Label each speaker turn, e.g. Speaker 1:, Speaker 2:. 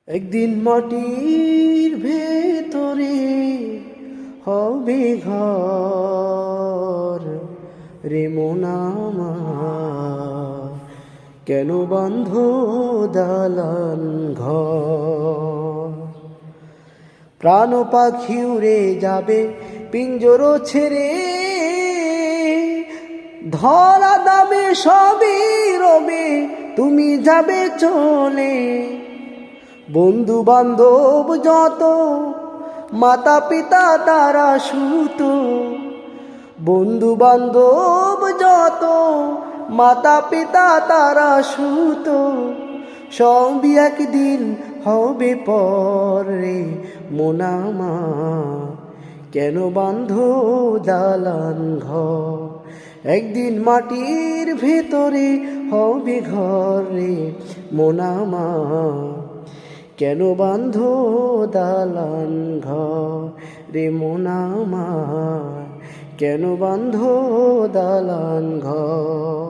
Speaker 1: একদিন মাটির ভেতরে হবে ঘর রে মন আমার, কেন বাঁধ দালান ঘর? প্রাণ পাখি উড়ে যাবে পিঞ্জর ছেড়ে, ধরা দামে সবই রবে তুমি যাবে চলে। বন্ধু বান্ধব যত মাতা পিতা তারা সুত, বন্ধু বান্ধব যত মাতা পিতা তারা সুত, সবই একদিন হবে পরে মন আমার, কেন বাঁধ দালান ঘর? একদিন মাটির ভেতরে হবে ঘরে মন আমার, কেন বাঁধ দালান ঘর রে মন আমার, কেন বাঁধ দালান ঘর?